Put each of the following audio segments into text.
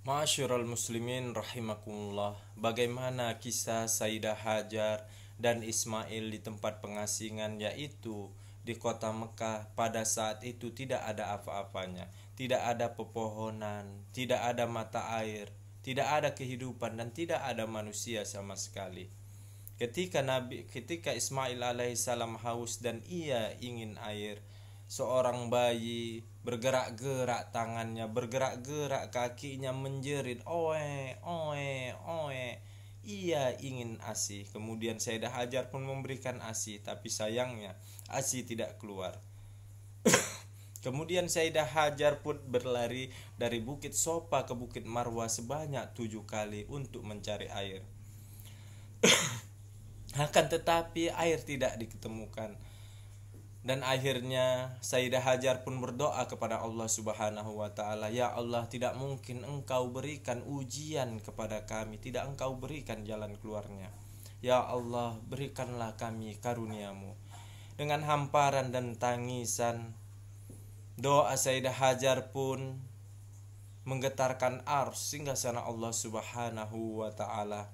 Ma'asyiral muslimin rahimakumullah. Bagaimana kisah Sayyidah Hajar dan Ismail di tempat pengasingan, yaitu di kota Mekah. Pada saat itu tidak ada apa-apanya, tidak ada pepohonan, tidak ada mata air, tidak ada kehidupan, dan tidak ada manusia sama sekali. Ketika Ismail alaihissalam haus dan ia ingin air, seorang bayi bergerak-gerak tangannya, bergerak-gerak kakinya, menjerit oe oe oe. Ia ingin ASI. Kemudian Sayyidah Hajar pun memberikan ASI, tapi sayangnya ASI tidak keluar. Kemudian Sayyidah Hajar pun berlari dari Bukit Sofa ke Bukit Marwah sebanyak 7 kali untuk mencari air. Akan tetapi air tidak ditemukan. Dan akhirnya Sayyidah Hajar pun berdoa kepada Allah Subhanahu wa taala, "Ya Allah, tidak mungkin Engkau berikan ujian kepada kami, tidak Engkau berikan jalan keluarnya. Ya Allah, berikanlah kami karunia-Mu." Dengan hamparan dan tangisan, doa Sayyidah Hajar pun menggetarkan ars singgasana Allah Subhanahu wa taala.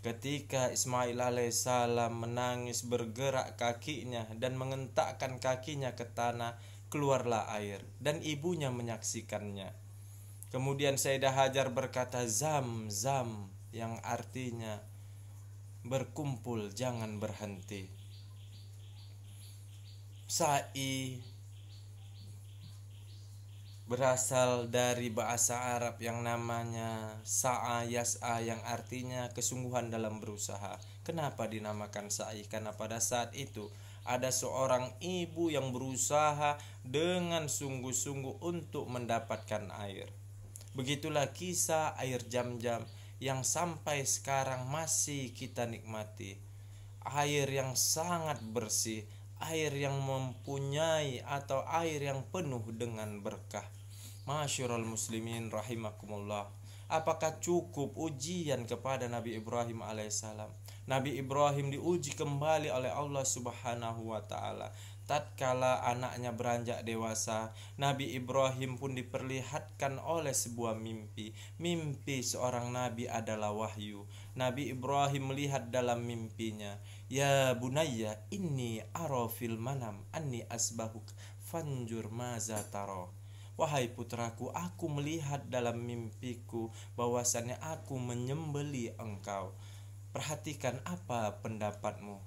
Ketika Ismail alaihissalam menangis, bergerak kakinya dan mengentakkan kakinya ke tanah, keluarlah air dan ibunya menyaksikannya. Kemudian Sayyidah Hajar berkata, "Zam, zam," yang artinya berkumpul, jangan berhenti. Sa'i berasal dari bahasa Arab yang namanya sa'a yas'a, yang artinya kesungguhan dalam berusaha. Kenapa dinamakan sa'i? Karena pada saat itu ada seorang ibu yang berusaha dengan sungguh-sungguh untuk mendapatkan air. Begitulah kisah air Zam-Zam yang sampai sekarang masih kita nikmati. Air yang sangat bersih, air yang mempunyai atau air yang penuh dengan berkah. Masyarul muslimin rahimakumullah. Apakah cukup ujian kepada Nabi Ibrahim alaihissalam? Nabi Ibrahim diuji kembali oleh Allah Subhanahu wa taala. Tatkala anaknya beranjak dewasa, Nabi Ibrahim pun diperlihatkan oleh sebuah mimpi. Mimpi seorang nabi adalah wahyu. Nabi Ibrahim melihat dalam mimpinya, "Ya bunayya, inni ara fil manam anni asbahuk fanjur maza taro." Wahai putraku, aku melihat dalam mimpiku bahwasannya aku menyembeli engkau. Perhatikan apa pendapatmu.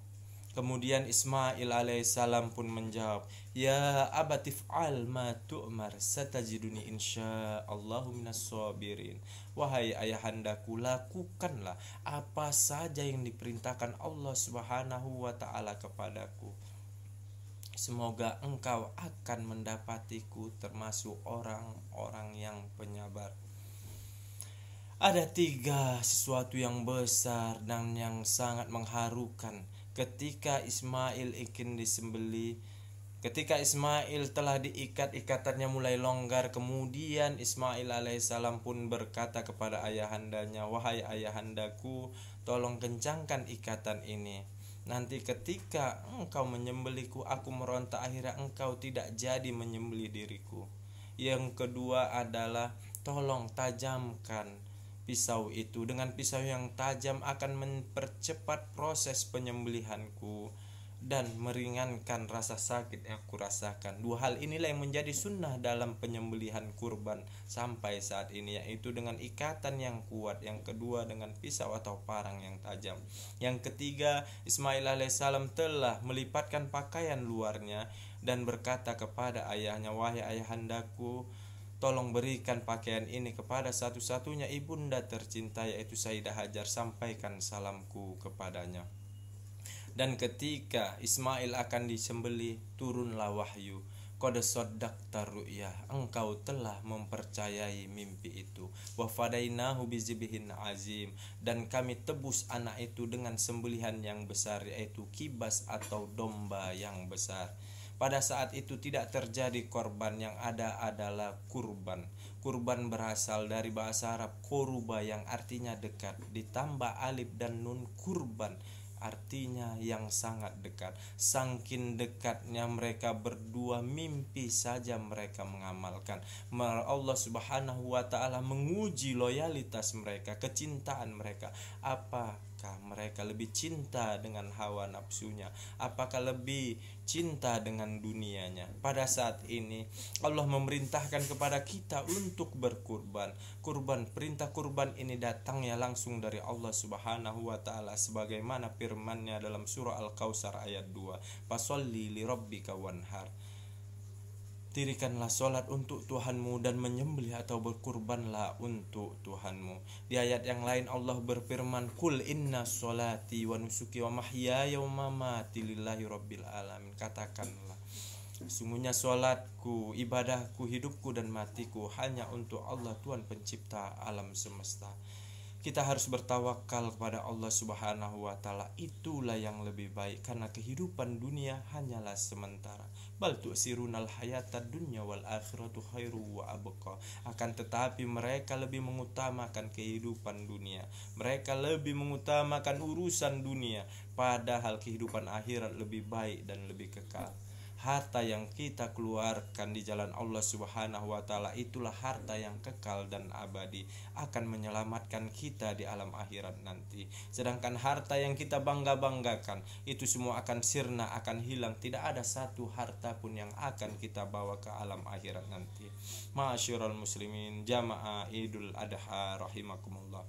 Kemudian Ismail alaihissalam pun menjawab, "Ya abatif al ma tu'mar satajiduni insyaallahu minas sabirin." Wahai ayahandaku, lakukanlah apa saja yang diperintahkan Allah Subhanahu wa taala kepadaku. Semoga engkau akan mendapatiku termasuk orang-orang yang penyabar. Ada 3 sesuatu yang besar dan yang sangat mengharukan ketika Ismail ingin disembeli. Ketika Ismail telah diikat, ikatannya mulai longgar. Kemudian Ismail alaihissalam pun berkata kepada ayahandanya, "Wahai ayahandaku, tolong kencangkan ikatan ini. Nanti ketika engkau menyembeliku, aku meronta, akhirnya engkau tidak jadi menyembelih diriku." Yang kedua adalah, tolong tajamkan pisau itu. Dengan pisau yang tajam akan mempercepat proses penyembelihanku dan meringankan rasa sakit yang aku rasakan. 2 hal inilah yang menjadi sunnah dalam penyembelihan kurban sampai saat ini, yaitu dengan ikatan yang kuat. Yang kedua dengan pisau atau parang yang tajam. Yang ketiga, Ismail alaihissalam telah melipatkan pakaian luarnya dan berkata kepada ayahnya, "Wahai ayahandaku, tolong berikan pakaian ini kepada satu-satunya ibunda tercinta, yaitu Sayyidah Hajar. Sampaikan salamku kepadanya." Dan ketika Ismail akan disembelih, turunlah wahyu. "Qad shaddaqta ru'yah." Engkau telah mempercayai mimpi itu. "Wa fadainahu bizibhin azim." Dan kami tebus anak itu dengan sembelihan yang besar, yaitu kibas atau domba yang besar. Pada saat itu tidak terjadi korban, yang ada adalah kurban. Kurban berasal dari bahasa Arab koruba yang artinya dekat, ditambah alif dan nun kurban artinya yang sangat dekat. Saking dekatnya mereka berdua, mimpi saja mereka mengamalkan. Allah Subhanahu wa ta'ala menguji loyalitas mereka, kecintaan mereka. Apakah mereka lebih cinta dengan hawa nafsunya? Apakah lebih cinta dengan dunianya? Pada saat ini Allah memerintahkan kepada kita untuk berkurban. Perintah kurban ini datangnya langsung dari Allah Subhanahu wa ta'ala, sebagaimana firman-Nya dalam surah Al-Kautsar ayat 2, "Fasholli li rabbika wanhar." Dirikanlah solat untuk Tuhanmu dan menyembelih atau berkurbanlah untuk Tuhanmu. Di ayat yang lain Allah berfirman, "Qul inna sholati wa nusuki wa mahyaya wa mamati lillahi rabbil alamin." Katakanlah, sesungguhnya solatku, ibadahku, hidupku dan matiku hanya untuk Allah, Tuhan pencipta alam semesta. Kita harus bertawakal kepada Allah Subhanahu wa ta'ala. Itulah yang lebih baik, karena kehidupan dunia hanyalah sementara. Bal tu'sirunal hayatad dunya wal akhiratu khairu wa abqa. Akan tetapi mereka lebih mengutamakan kehidupan dunia. Mereka lebih mengutamakan urusan dunia, padahal kehidupan akhirat lebih baik dan lebih kekal. Harta yang kita keluarkan di jalan Allah Subhanahu wa ta'ala itulah harta yang kekal dan abadi, akan menyelamatkan kita di alam akhirat nanti. Sedangkan harta yang kita bangga-banggakan itu semua akan sirna, akan hilang. Tidak ada satu harta pun yang akan kita bawa ke alam akhirat nanti. Ma'asyiral muslimin, jamaah Idul Adha rahimakumullah.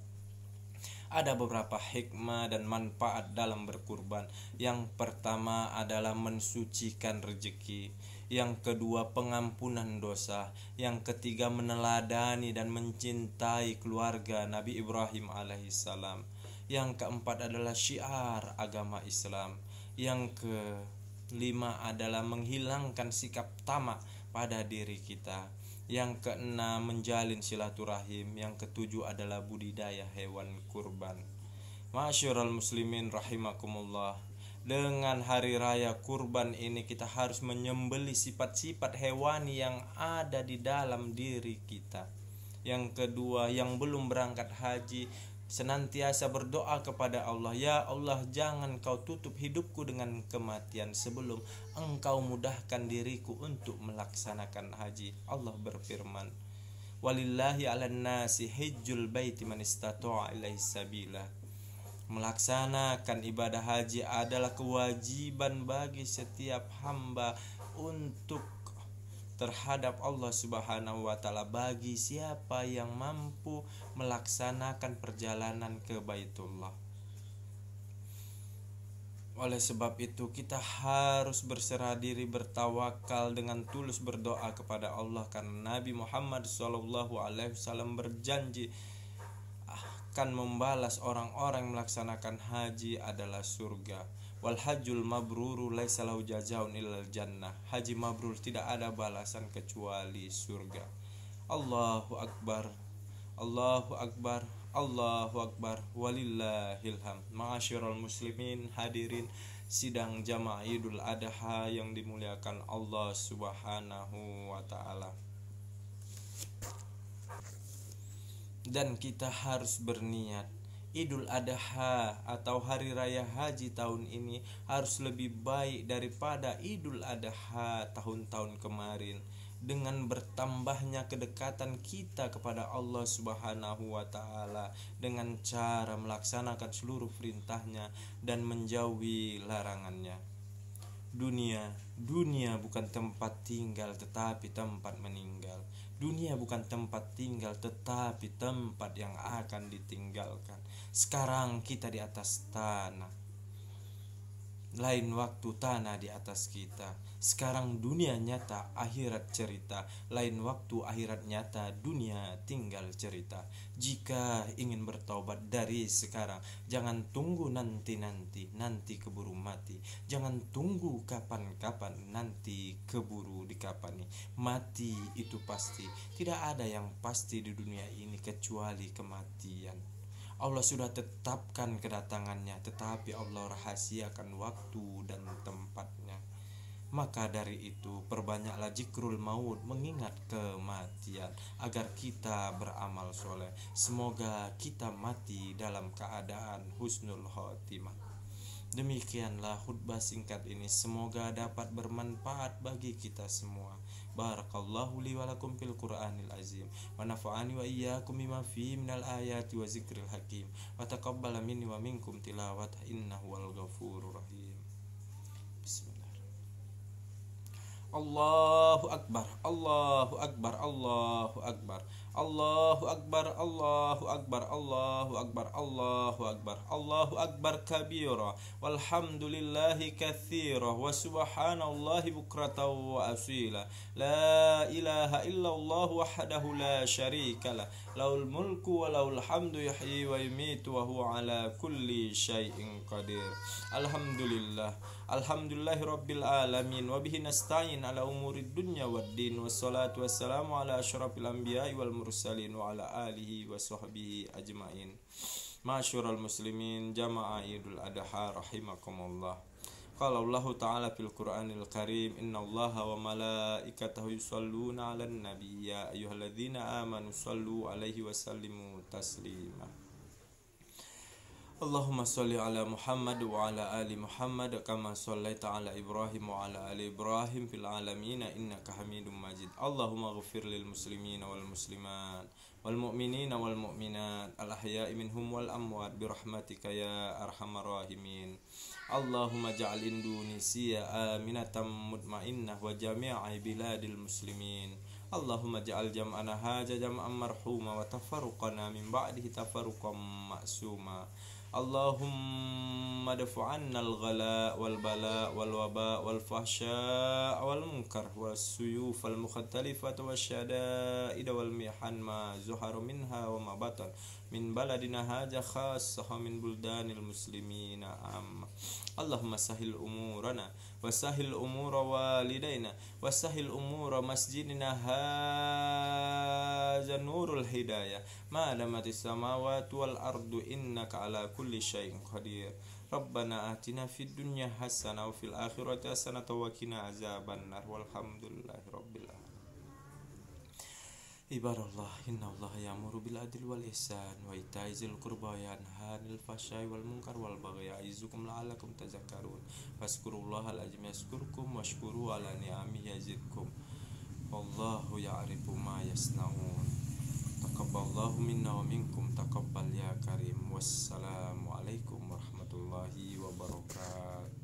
Ada beberapa hikmah dan manfaat dalam berkurban. Yang pertama adalah mensucikan rezeki. Yang kedua, pengampunan dosa. Yang ketiga, meneladani dan mencintai keluarga Nabi Ibrahim alaihissalam. Yang keempat adalah syiar agama Islam. Yang kelima adalah menghilangkan sikap tamak pada diri kita. Yang keenam, menjalin silaturahim. Yang ketujuh adalah budidaya hewan kurban. Ma'asyiral muslimin rahimakumullah. Dengan hari raya kurban ini kita harus menyembelih sifat-sifat hewani yang ada di dalam diri kita. Yang kedua, yang belum berangkat haji senantiasa berdoa kepada Allah, "Ya Allah, jangan Kau tutup hidupku dengan kematian sebelum Engkau mudahkan diriku untuk melaksanakan haji." Allah berfirman, "Walillahi 'alan nasi hajjul baiti man istata'a ilaihi sabila." Melaksanakan ibadah haji adalah kewajiban bagi setiap hamba untuk terhadap Allah Subhanahu wa ta'ala, bagi siapa yang mampu melaksanakan perjalanan ke Baitullah. Oleh sebab itu kita harus berserah diri, bertawakal dengan tulus berdoa kepada Allah, karena Nabi Muhammad SAW berjanji akan membalas orang-orang yang melaksanakan haji adalah surga. Wal hajjul mabruru laisa lahu jazaa'un illal jannah. Haji mabrur tidak ada balasan kecuali surga. Allahu akbar. Allahu akbar. Allahu akbar. Walillahil hamd. Ma'asyiral muslimin, hadirin sidang jamaah Idul Adha yang dimuliakan Allah Subhanahu wa ta'ala. Dan kita harus berniat, Idul Adha atau Hari Raya Haji tahun ini harus lebih baik daripada Idul Adha tahun-tahun kemarin. Dengan bertambahnya kedekatan kita kepada Allah Subhanahu wa ta'ala dengan cara melaksanakan seluruh perintahnya dan menjauhi larangannya. Dunia bukan tempat tinggal tetapi tempat meninggal. Dunia bukan tempat tinggal tetapi tempat yang akan ditinggalkan. Sekarang kita di atas tanah, lain waktu tanah di atas kita. Sekarang dunia nyata, akhirat cerita. Lain waktu akhirat nyata, dunia tinggal cerita. Jika ingin bertaubat dari sekarang, jangan tunggu nanti keburu mati. Jangan tunggu kapan-kapan, nanti keburu dikapani. Mati itu pasti. Tidak ada yang pasti di dunia ini kecuali kematian. Allah sudah tetapkan kedatangannya, tetapi Allah rahasiakan waktu dan tempatnya. Maka dari itu perbanyaklah zikrul maut, mengingat kematian, agar kita beramal soleh. Semoga kita mati dalam keadaan husnul khotimah. Demikianlah khutbah singkat ini, semoga dapat bermanfaat bagi kita semua. Barakallahu li wa lakum fil Qur'anil azim wa nafa'ani wa iyyakum bima fihi minal ayati wa zikril hakim wa taqabbala minni wa minkum tilawat innahu wal ghafurur rahim. Allahu Akbar, Allahu Akbar, Allahu Akbar, Allahu Akbar, Allahu Akbar, Allahu Akbar, Allahu Akbar, Allahu Akbar kabira, walhamdulillahi katsira, wa subhanallahi bukratan wa asila, la ilaha illallah wahdahu la syarika lah, lahul mulku wa lahul hamdu yuhyi wa yumitu wa huwa ala kulli syai'in qadir. Alhamdulillah, alhamdulillahi rabbil alamin, wa bihi nasta'in ala umurid dunya waddin, wassalatu wassalamu ala asyrafil anbiya'i wal mursalin wa ala alihi wa sahbihi ajmain. Ma'asyiral muslimin, jamaah Idul Adha rahimakumullah. Qala Allah ta'ala fil Qur'anil Karim, innallaha wa malaikatahu yusholluna 'alan nabiy ya ayyuhalladzina amanu shallu 'alaihi wa sallimu taslima. Allahumma sholli ala Muhammad wa ala ali Muhammad kama shallaita ala Ibrahim wa ala ali Ibrahim fil alamin innaka Hamidum Majid. Allahumma ighfir lil muslimina wal muslimat wal mu'minina wal mu'minat al ahya'i minhum wal amwat bi rahmatika ya arhamar rahimin. Allahumma ja'al Indonesia aminatan mutmainnah wa jami'a biladil muslimin. Allahumma ja'al jam'ana hadza jam'an marhuma wa tafarruqana min ba'dihi tafarruqan ma'suma. Allahumma daf'anna al-ghala wal bala wal waba wal fahsya wal munkar was suyuf al mukhtalifat wasyada'id wal mihan ma zuhara minha wa ma batan min baladina hadza khassah min buldanil muslimina amma. Allahumma sahil umurana wa sahil umura walidaina wa sahil umura masjidina hadza nurul hidayah ma damatis samawati wal ardu innaka ala kulli syai'in qadir. Rabbana atina fid dunya hasanah wa fil akhirati hasanah wa qina azabannar walhamdulillahi rabbil alamin. Ibadallah, innallaha ya'muru bil adli wal ihsan wa ita'i dzil qurba wa yanha 'anil fahsya'i wal munkar wal baghi ya'izukum la'allakum tadhakkarun. Fazkurullahal azim yazkurkum washkuru 'ala ni'amihi yazidkum. Wallahu ya'rifu ma yasnaun. Taqabbalallahu minna wa minkum taqabbal ya karim. Wassalamu alaikum warahmatullahi wabarakatuh.